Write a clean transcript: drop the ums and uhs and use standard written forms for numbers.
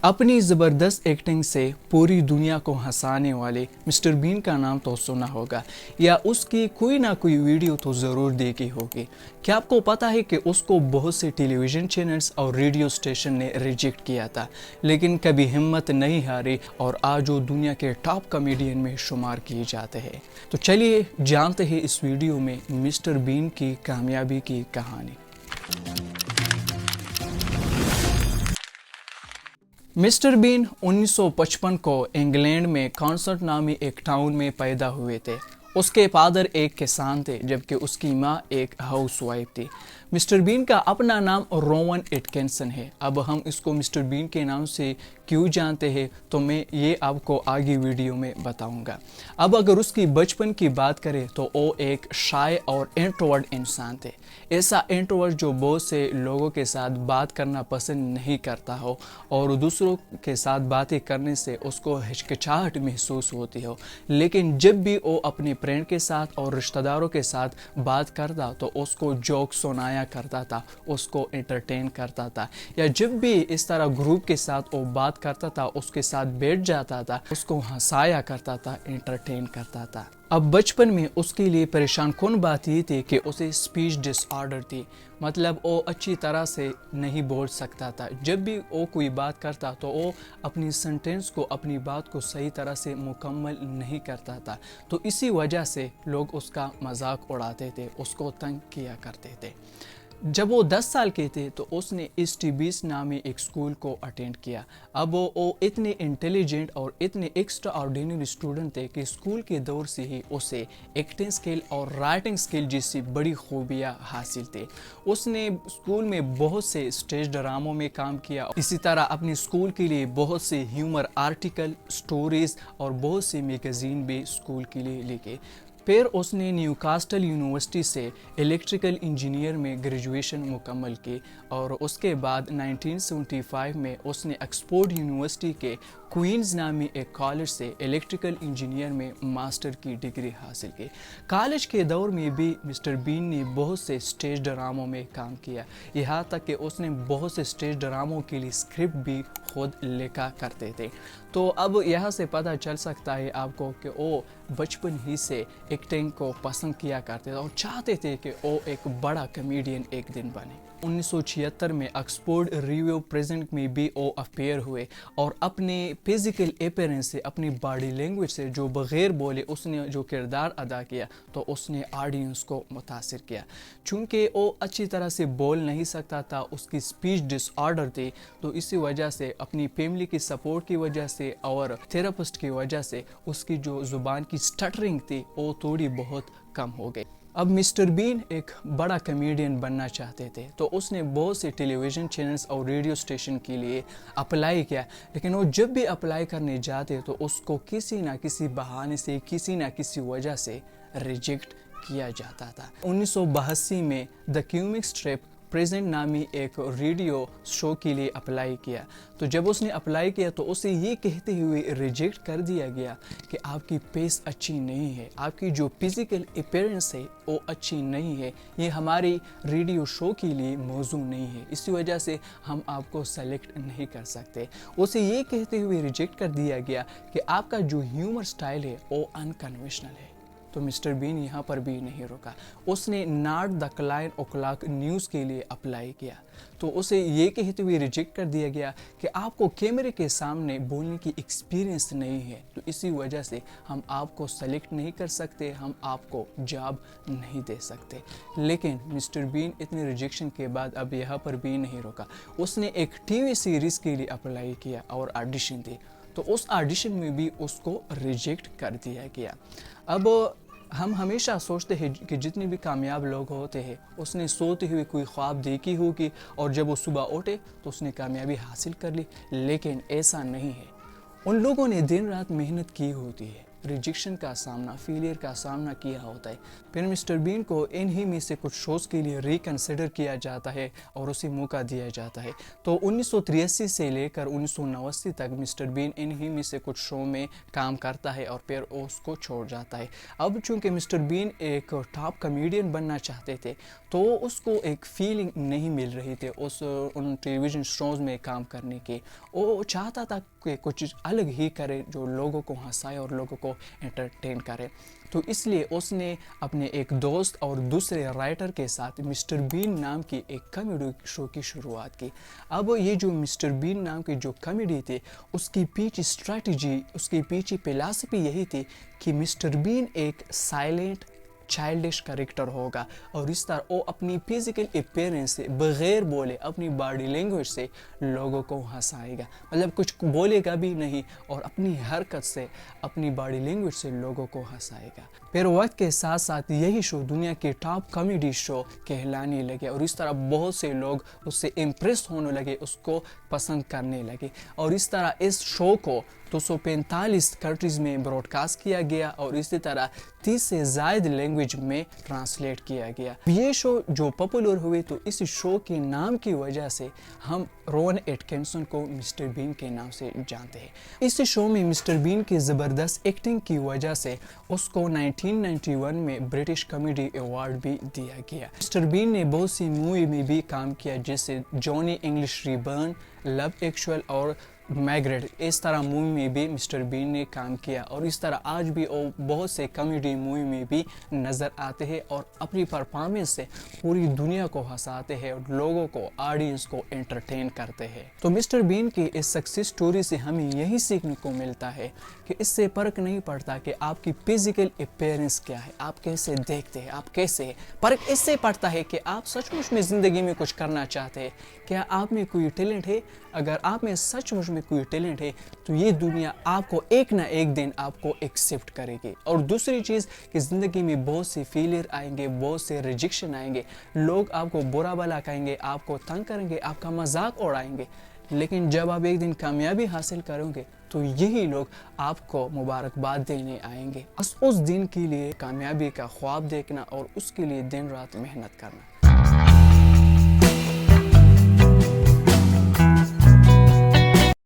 अपनी ज़बरदस्त एक्टिंग से पूरी दुनिया को हंसाने वाले मिस्टर बीन का नाम तो सुना होगा या उसकी कोई ना कोई वीडियो तो ज़रूर देखी होगी। क्या आपको पता है कि उसको बहुत से टेलीविज़न चैनल्स और रेडियो स्टेशन ने रिजेक्ट किया था, लेकिन कभी हिम्मत नहीं हारी और आज वो दुनिया के टॉप कॉमेडियन में शुमार किए जाते हैं। तो चलिए जानते हैं इस वीडियो में मिस्टर बीन की कामयाबी की कहानी। मिस्टर बीन 1955 को इंग्लैंड में कॉन्सर्ट नामी एक टाउन में पैदा हुए थे। उसके फादर एक किसान थे जबकि उसकी माँ एक हाउसवाइफ थी। मिस्टर बीन का अपना नाम रोवन एटकिंसन है। अब हम इसको मिस्टर बीन के नाम से क्यों जानते हैं तो मैं ये आपको आगे वीडियो में बताऊंगा। अब अगर उसकी बचपन की बात करें तो वो एक शाय और इंट्रोवर्ट इंसान थे। ऐसा इंट्रोवर्ट जो बहुत से लोगों के साथ बात करना पसंद नहीं करता हो और दूसरों के साथ बातें करने से उसको हिचकिचाहट महसूस होती हो, लेकिन जब भी वो अपने फ्रेंड के साथ और रिश्तेदारों के साथ बात करता तो उसको जोक सुनाया करता था, उसको एंटरटेन करता था, या जब भी इस तरह ग्रुप के साथ वो बात करता था उसके साथ बैठ जाता था, उसको हंसाया करता था, एंटरटेन करता था। अब बचपन में उसके लिए परेशान कौन बात ये थी कि उसे स्पीच डिसऑर्डर थी, मतलब वो अच्छी तरह से नहीं बोल सकता था। जब भी वो कोई बात करता तो वो अपनी सेंटेंस को, अपनी बात को सही तरह से मुकम्मल नहीं करता था। तो इसी वजह से लोग उसका मजाक उड़ाते थे, उसको तंग किया करते थे। जब वो 10 साल के थे तो उसने ST20 नामी एक स्कूल को अटेंड किया। अब वो इतने इंटेलिजेंट और इतने एक्स्ट्रा ऑर्डिनरी स्टूडेंट थे कि स्कूल के दौर से ही उसे एक्टिंग स्किल और राइटिंग स्किल जैसी बड़ी खूबियाँ हासिल थे। उसने स्कूल में बहुत से स्टेज ड्रामों में काम किया। इसी तरह अपने स्कूल के लिए बहुत से ह्यूमर आर्टिकल, स्टोरीज और बहुत से मैगजीन भी स्कूल के लिए लिखे। फिर उसने न्यूकास्टल यूनिवर्सिटी से इलेक्ट्रिकल इंजीनियर में ग्रेजुएशन मुकम्मल की और उसके बाद 1975 में उसने ऑक्सफोर्ड यूनिवर्सिटी के क्वींस नामी एक कॉलेज से इलेक्ट्रिकल इंजीनियर में मास्टर की डिग्री हासिल की। कॉलेज के दौर में भी मिस्टर बीन ने बहुत से स्टेज ड्रामों में काम किया, यहाँ तक कि उसने बहुत से स्टेज ड्रामों के लिए स्क्रिप्ट भी खुद लिखा करते थे। तो अब यहाँ से पता चल सकता है आपको कि वो बचपन ही से एक्टिंग को पसंद किया करते थे और चाहते थे कि वो एक बड़ा कॉमेडियन एक दिन बने। 1976 में ऑक्सफोर्ड रिव्यू प्रेजेंट में भी वो अपेयर हुए और अपने फिजिकल अपीयरेंस से, अपनी बॉडी लैंग्वेज से, जो बगैर बोले उसने जो किरदार अदा किया तो उसने ऑडियंस को मुतासिर किया। चूँकि वो अच्छी तरह से बोल नहीं सकता था, उसकी स्पीच डिसऑर्डर थी, तो इसी वजह से अपनी फैमिली की सपोर्ट की वजह से और थेरेपिस्ट की वजह से उसकी जो ज़ुबान की स्टटरिंग थी वो थोड़ी बहुत कम हो गई। अब मिस्टर बीन एक बड़ा कॉमेडियन बनना चाहते थे तो उसने बहुत से टेलीविज़न चैनल्स और रेडियो स्टेशन के लिए अप्लाई किया, लेकिन वो जब भी अप्लाई करने जाते तो उसको किसी ना किसी बहाने से, किसी ना किसी वजह से रिजेक्ट किया जाता था। 1982 में द कॉमिक स्ट्रिप प्रेजेंट नामी एक रेडियो शो के लिए अप्लाई किया। तो जब उसने अप्लाई किया तो उसे ये कहते हुए रिजेक्ट कर दिया गया कि आपकी पेस अच्छी नहीं है, आपकी जो फिजिकल अपीयरेंस है वो अच्छी नहीं है, ये हमारी रेडियो शो के लिए मौजू नहीं है, इसी वजह से हम आपको सेलेक्ट नहीं कर सकते। उसे ये कहते हुए रिजेक्ट कर दिया गया कि आपका जो ह्यूमर स्टाइल है वो अनकन्वेंशनल है। तो मिस्टर बीन यहाँ पर भी नहीं रुका, उसने नॉट द क्लाइन ओक्लॉक न्यूज़ के लिए अप्लाई किया। तो उसे ये कहते हुए रिजेक्ट कर दिया गया कि आपको कैमरे के सामने बोलने की एक्सपीरियंस नहीं है, तो इसी वजह से हम आपको सेलेक्ट नहीं कर सकते, हम आपको जॉब नहीं दे सकते। लेकिन मिस्टर बीन इतने रिजेक्शन के बाद अब यहाँ पर भी नहीं रुका, उसने एक टीवी सीरीज़ के लिए अप्लाई किया और ऑडिशन दी। तो उस ऑडिशन में भी उसको रिजेक्ट कर दिया गया। अब हम हमेशा सोचते हैं कि जितने भी कामयाब लोग होते हैं उसने सोते हुए कोई ख्वाब देखी होगी और जब वो सुबह उठे तो उसने कामयाबी हासिल कर ली, लेकिन ऐसा नहीं है। उन लोगों ने दिन रात मेहनत की होती है, रिजेक्शन का सामना, फेलियर का सामना किया होता है। फिर मिस्टर बीन को इन्हीं में से कुछ शोज़ के लिए रिकन्सिडर किया जाता है और उसे मौका दिया जाता है। तो 1983 से लेकर 1989 तक मिस्टर बीन इन्हीं में से कुछ शो में काम करता है और फिर उसको छोड़ जाता है। अब चूंकि मिस्टर बीन एक टॉप कॉमेडियन बनना चाहते थे, तो उसको एक फीलिंग नहीं मिल रही थी उन टेलीविज़न शोज़ में काम करने की। वो चाहता था कि कुछ अलग ही करे जो लोगों को हंसाए और लोगों को एंटरटेन करे। तो इसलिए उसने अपने एक दोस्त और दूसरे राइटर के साथ मिस्टर बीन नाम की एक कॉमेडी शो की शुरुआत की। अब ये जो मिस्टर बीन नाम की जो कॉमेडी थी, उसकी पीछे स्ट्रैटेजी, उसकी पीछे फिलॉसफी यही थी कि मिस्टर बीन एक साइलेंट चाइल्डिश कैरेक्टर होगा और इस तरह वो अपनी फिजिकल अपीयरेंस से, बगैर बोले, अपनी बॉडी लैंग्वेज से लोगों को हंसाएगा। मतलब कुछ बोलेगा भी नहीं और अपनी हरकत से, अपनी बॉडी लैंग्वेज से लोगों को हंसाएगा। फिर वक्त के साथ साथ यही शो दुनिया के टॉप कॉमेडी शो कहलाने लगे और इस तरह बहुत से लोग उससे इम्प्रेस होने लगे, उसको पसंद करने लगे और इस तरह इस शो को 245 कंट्रीज़ में ब्रॉडकास्ट किया गया और इसी तरह 30 से ज़ायद लैंग्वेज में ट्रांसलेट किया गया। ये शो जो पॉपुलर हुए, तो इस शो के नाम की वजह से हम रोवन एटकिंसन को मिस्टर बीन के नाम से जानते हैं। इस शो में मिस्टर बीन की ज़बरदस्त एक्टिंग की वजह से उसको 1991 में ब्रिटिश कॉमेडी अवार्ड भी दिया गया। मिस्टर बीन ने बहुत सी मूवी में भी काम किया, जैसे जॉनी इंग्लिश रीबर्न, लव एक्चुअल और मैग्रेट। इस तरह मूवी में भी मिस्टर बीन ने काम किया और इस तरह आज भी वो बहुत से कॉमेडी मूवी में भी नज़र आते हैं और अपनी परफॉर्मेंस से पूरी दुनिया को हंसाते हैं और लोगों को, ऑडियंस को एंटरटेन करते हैं। तो मिस्टर बीन की इस सक्सेस स्टोरी से हमें यही सीखने को मिलता है कि इससे फर्क नहीं पड़ता कि आपकी फिजिकल अपीयरेंस क्या है, आप कैसे देखते हैं, आप कैसे हैं। फर्क इससे पड़ता है कि आप सचमुच में ज़िंदगी में कुछ करना चाहते हैं। क्या आप में कोई टैलेंट है? अगर आप में सचमुच में कोई टैलेंट है तो ये दुनिया आपको एक ना एक दिन आपको एक्सेप्ट करेगी। और दूसरी चीज़ कि ज़िंदगी में बहुत से फेलियर आएंगे, बहुत से रिजेक्शन आएंगे, लोग आपको बुरा भला कहेंगे, आपको तंग करेंगे, आपका मजाक उड़ाएंगे, लेकिन जब आप एक दिन कामयाबी हासिल करोगे तो यही लोग आपको मुबारकबाद देने आएंगे। बस उस दिन के लिए कामयाबी का ख्वाब देखना और उसके लिए दिन रात मेहनत करना।